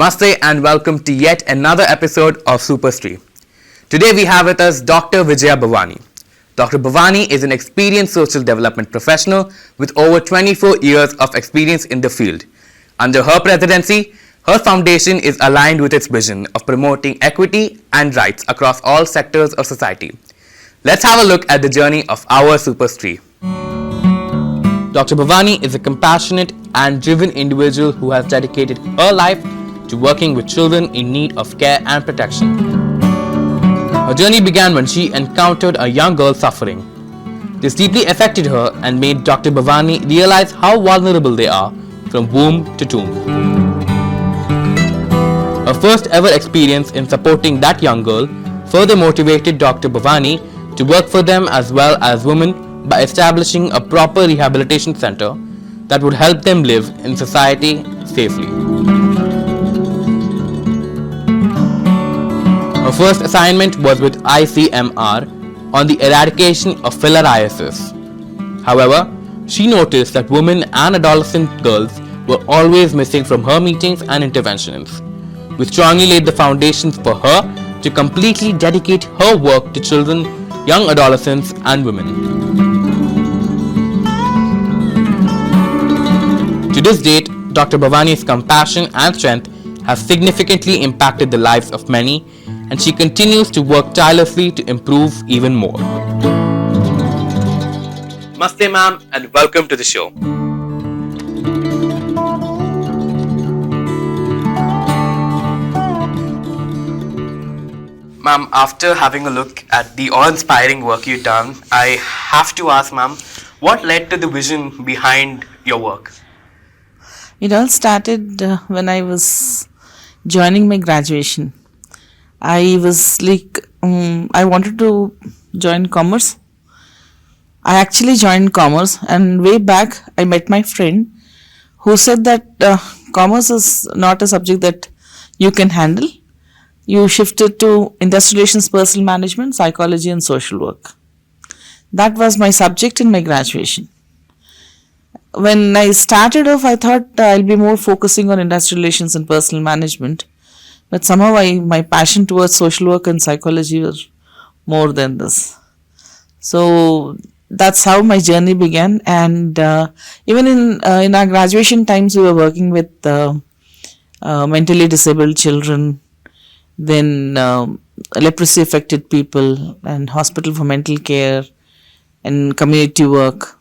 Namaste and welcome to yet another episode of Super Stree. Today we have with us Dr. Vijaya Bhavani. Dr. Bhavani is an experienced social development professional with over 24 years of experience in the field. Under her presidency, her foundation is aligned with its vision of promoting equity and rights across all sectors of society. Let's have a look at the journey of our Super Stree. Dr. Bhavani is a compassionate and driven individual who has dedicated her life to working with children in need of care and protection. Her journey began when she encountered a young girl suffering. This deeply affected her and made Dr. Bhavani realize how vulnerable they are from womb to tomb. Her first ever experience in supporting that young girl further motivated Dr. Bhavani to work for them as well as women by establishing a proper rehabilitation center that would help them live in society safely. Her first assignment was with ICMR on the eradication of filariasis. However, she noticed that women and adolescent girls were always missing from her meetings and interventions, which strongly laid the foundations for her to completely dedicate her work to children, young adolescents, and women. To this date, Dr. Bhavani's compassion and strength have significantly impacted the lives of many, and she continues to work tirelessly to improve even more. Namaste, ma'am, and welcome to the show. Ma'am, after having a look at the awe-inspiring work you've done, I have to ask, ma'am, what led to the vision behind your work? It all started when I was joining my graduation. I was like, I wanted to join commerce. I actually joined commerce, and way back I met my friend who said that commerce is not a subject that you can handle. You shifted to industrial relations, personal management, psychology and social work. That was my subject in my graduation. When I started off, I thought I'll be more focusing on industrial relations and personal management. But somehow my passion towards social work and psychology was more than this. So that's how my journey began. And even in our graduation times, we were working with mentally disabled children, then leprosy affected people, and hospital for mental care and community work.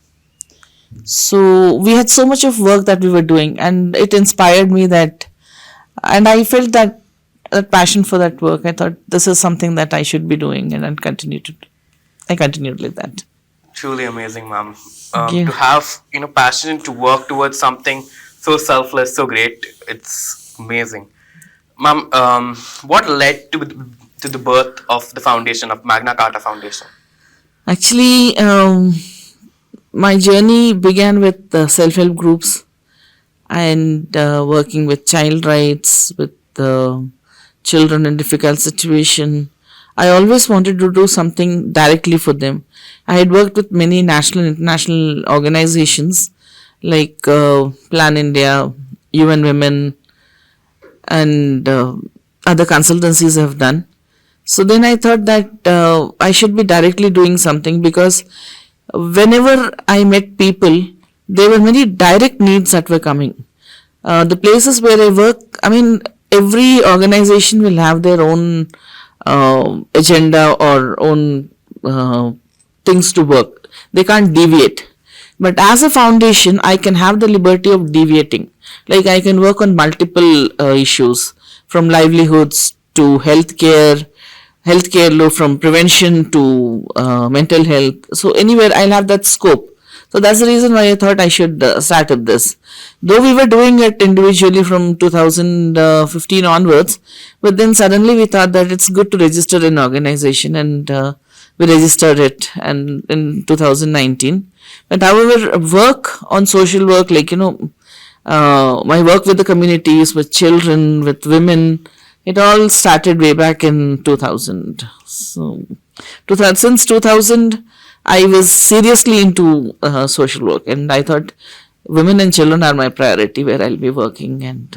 So we had so much of work that we were doing, and it inspired me that, and I felt that passion for that work. I thought this is something that I should be doing, and I continued like that. Truly amazing, ma'am. To have passion to work towards something so selfless, so great. It's amazing, ma'am. What led to the birth of the foundation of Magna Carta Foundation? Actually, my journey began with self-help groups and working with child rights, with children in difficult situation. I always wanted to do something directly for them. I had worked with many national and international organizations like Plan India, UN Women, and other consultancies I have done. So then I thought that I should be directly doing something, because whenever I met people, there were many direct needs that were coming. The places where I work, every organization will have their own agenda or own things to work. They can't deviate. But as a foundation, I can have the liberty of deviating. Like I can work on multiple issues, from livelihoods to healthcare from prevention to mental health. So anywhere I'll have that scope. So that's the reason why I thought I should start up this. Though we were doing it individually from 2015 onwards, but then suddenly we thought that it's good to register an organization, and we registered it and in 2019. But however, work on social work, my work with the communities, with children, with women, it all started way back in 2000. So since 2000, I was seriously into social work, and I thought women and children are my priority, where I'll be working, and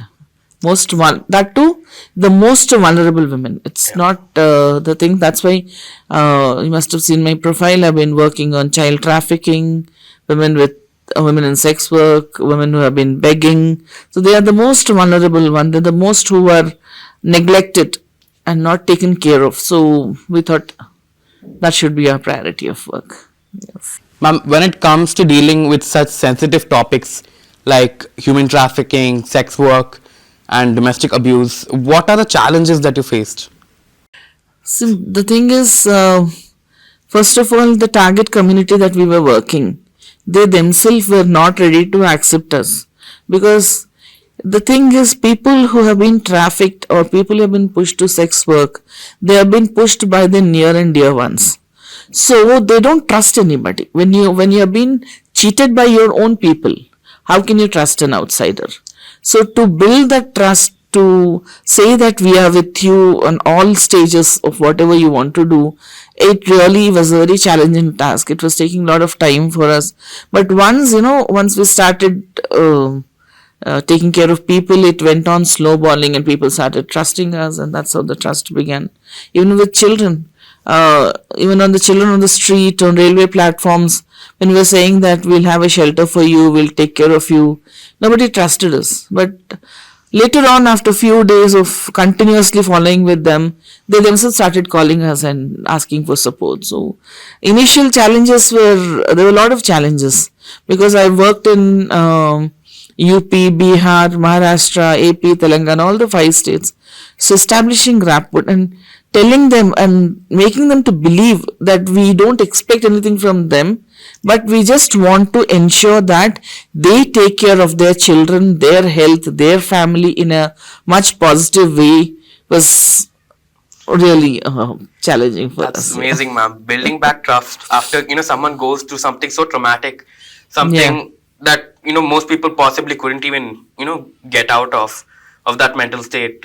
That too, the most vulnerable women. It's not the thing. That's why you must have seen my profile. I've been working on child trafficking, women in sex work, women who have been begging. So they are the most vulnerable one. They're the most who are neglected and not taken care of. So we thought that should be our priority of work. Yes. Ma'am, when it comes to dealing with such sensitive topics like human trafficking, sex work, and domestic abuse, what are the challenges that you faced? So the thing is, first of all, the target community that we were working, they themselves were not ready to accept us, because the thing is, people who have been trafficked or people who have been pushed to sex work, they have been pushed by the near and dear ones. So they don't trust anybody. When you have been cheated by your own people, how can you trust an outsider? So to build that trust, to say that we are with you on all stages of whatever you want to do, it really was a very challenging task. It was taking a lot of time for us. But once we started taking care of people, it went on snowballing and people started trusting us, and that's how the trust began. Even with children, even on the children on the street, on railway platforms, when we were saying that we'll have a shelter for you, we'll take care of you, nobody trusted us. But later on, after a few days of continuously following with them, they themselves started calling us and asking for support. So initial challenges there were a lot of challenges, because I worked in UP, Bihar, Maharashtra, AP, Telangana, all the 5 states. So establishing rapport and telling them and making them to believe that we don't expect anything from them, but we just want to ensure that they take care of their children, their health, their family in a much positive way, was really challenging for us. That's amazing, ma'am. Building back trust after someone goes through something so traumatic, something that most people possibly couldn't even get out of that mental state.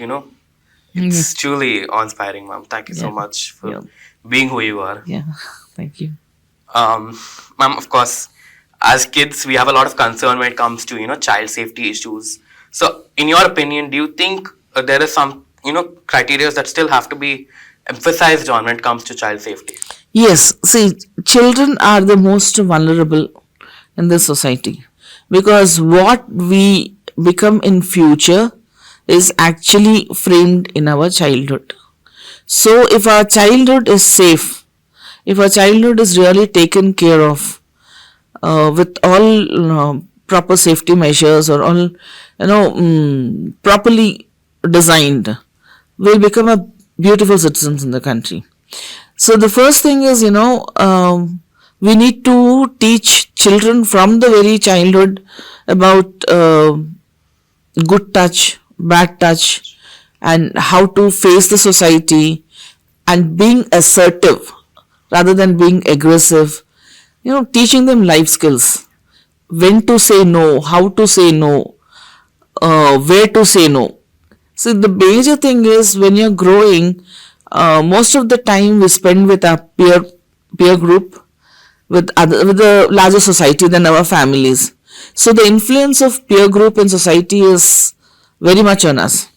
It's truly awe-inspiring, ma'am. Thank you so much for being who you are. Yeah, thank you. Ma'am, of course, as kids, we have a lot of concern when it comes to child safety issues. So, in your opinion, do you think there is some criteria that still have to be emphasized on when it comes to child safety? Yes, see, children are the most vulnerable in this society, because what we become in future is actually framed in our childhood. So if our childhood is safe, if our childhood is really taken care of with all proper safety measures, or all properly designed, we'll become a beautiful citizens in the country. So the first thing is, we need to teach children from the very childhood about good touch, bad touch, and how to face the society, and being assertive rather than being aggressive. Teaching them life skills, when to say no, how to say no, where to say no. So the major thing is, when you're growing, most of the time we spend with our peer group, with the larger society than our families. So the influence of peer group in society is very much on us.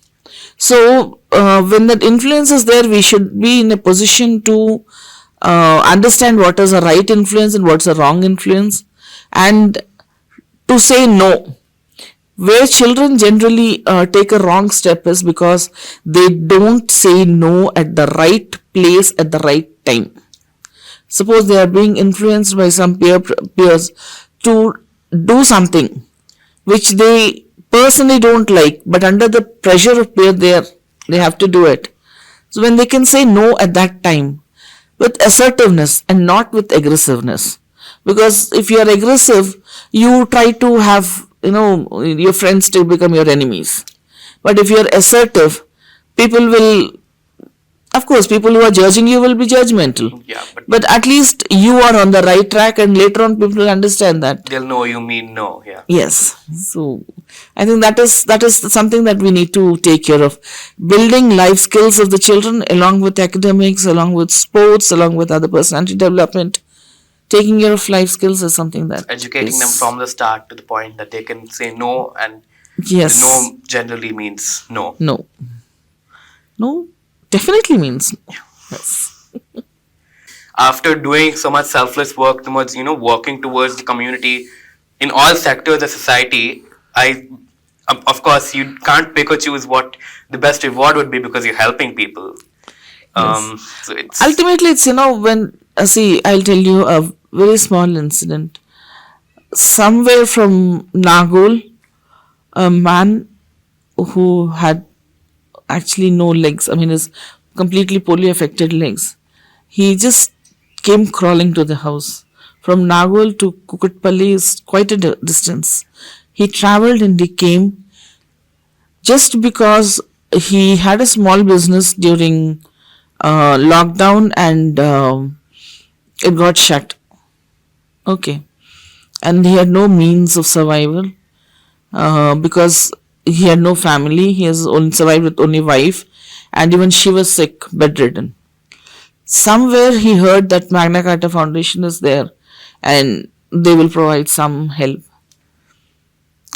So when that influence is there, we should be in a position to understand what is a right influence and what's a wrong influence, and to say no. Where children generally take a wrong step is because they don't say no at the right place at the right time. Suppose they are being influenced by some peers to do something which they personally don't like, but under the pressure of peer they have to do it. So when they can say no at that time with assertiveness and not with aggressiveness, because if you are aggressive, you try to have your friends to become your enemies. But if you are assertive, people who are judging you will be judgmental. Yeah, but at least you are on the right track, and later on people will understand that. They'll know you mean no. Yeah. Yes. So I think that is something that we need to take care of. Building life skills of the children, along with academics, along with sports, along with other personality development. Taking care of life skills is something that educating them from the start to the point that they can say no and Yes. No generally means no. No. No. Definitely means no. Yes. After doing so much selfless work towards, working towards the community in all sectors of society, of course, you can't pick or choose what the best reward would be because you're helping people. Yes. So it's Ultimately, it's, when, see, I'll tell you a very small incident. Somewhere from Nagol, a man who had actually no legs, I mean, his completely polio affected legs, he just came crawling to the house. From Nagol to Kukutpalli is quite a distance. He traveled and he came just because he had a small business during lockdown, and it got shut. Okay. And he had no means of survival because he had no family. He has only survived with only wife, and even she was sick, bedridden. Somewhere he heard that Magna Carta Foundation is there and they will provide some help.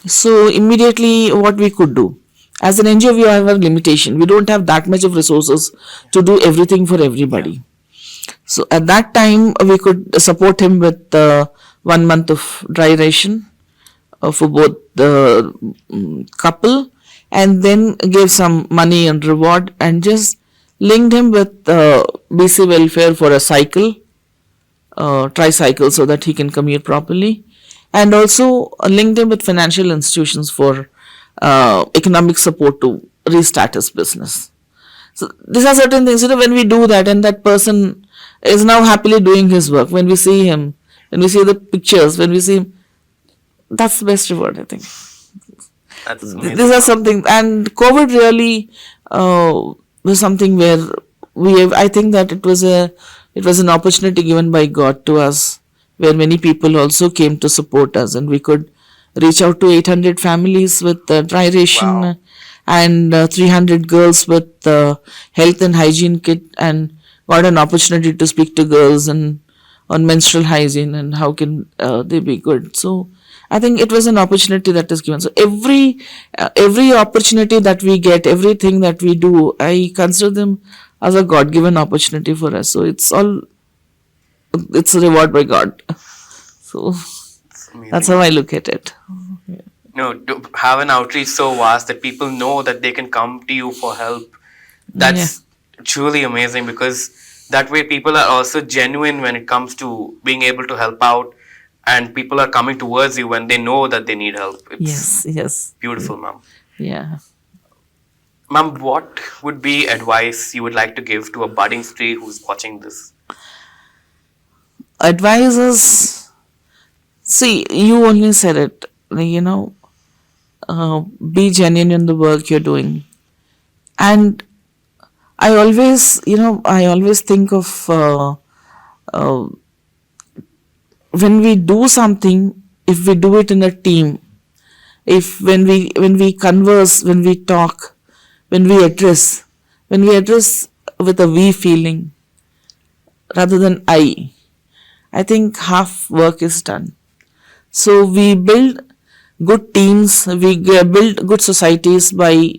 So immediately what we could do, as an NGO we have a limitation. We don't have that much of resources to do everything for everybody. So at that time we could support him with 1 month of dry ration for both the couple, and then gave some money and reward, and just linked him with BC welfare for a cycle, tricycle, so that he can commute properly, and also linked him with financial institutions for economic support to restart his business. So these are certain things, when we do that and that person is now happily doing his work, when we see him, when we see the pictures, when we see him, that's the best reward, I think. that's amazing. These are something, and COVID really was something where I think that it was an opportunity given by God to us, where many people also came to support us, and we could reach out to 800 families with dry ration. Wow. And 300 girls with health and hygiene kit, and got an opportunity to speak to girls and on menstrual hygiene and how can they be good. So I think it was an opportunity that is given. So every opportunity that we get, everything that we do, I consider them as a God-given opportunity for us. So it's a reward by God. So that's how I look at it. To have an outreach so vast that people know that they can come to you for help, that's truly amazing, because that way people are also genuine when it comes to being able to help out, and people are coming towards you when they know that they need help. It's Yes. beautiful, ma'am. Yeah. Ma'am, what would be advice you would like to give to a budding stree who's watching this? Advisors, see, you only said it, be genuine in the work you're doing. And I always think of when we do something, if we do it in a team, when we converse, when we talk, when we address with a we feeling rather than I think half work is done. So we build good teams, we build good societies by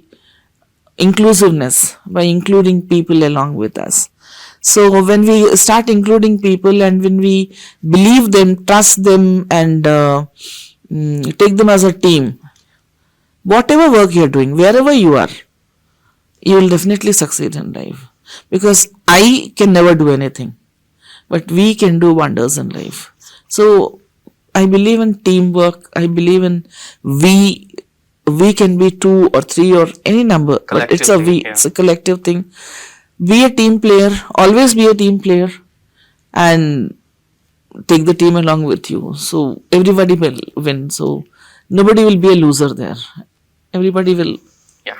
inclusiveness, by including people along with us. So when we start including people, and when we believe them, trust them, and take them as a team, whatever work you're doing, wherever you are, you will definitely succeed in life. Because I can never do anything, but we can do wonders in life. So I believe in teamwork. I believe in we can be 2 or 3 or any number, but it's a we. It's a collective thing. Be a team player. Always be a team player, and take the team along with you. So everybody will win. So nobody will be a loser there. Everybody will. Yeah.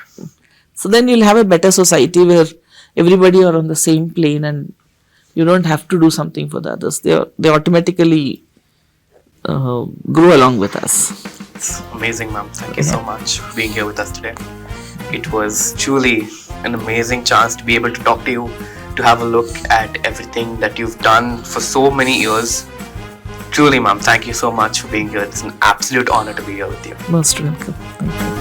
So then you'll have a better society where everybody are on the same plane, and you don't have to do something for the others. They automatically grow along with us. It's amazing, ma'am. Thank you so much for being here with us today. It was truly an amazing chance to be able to talk to you, to have a look at everything that you've done for so many years. Truly, ma'am, thank you so much for being here. It's an absolute honor to be here with you. Most welcome. Thank you.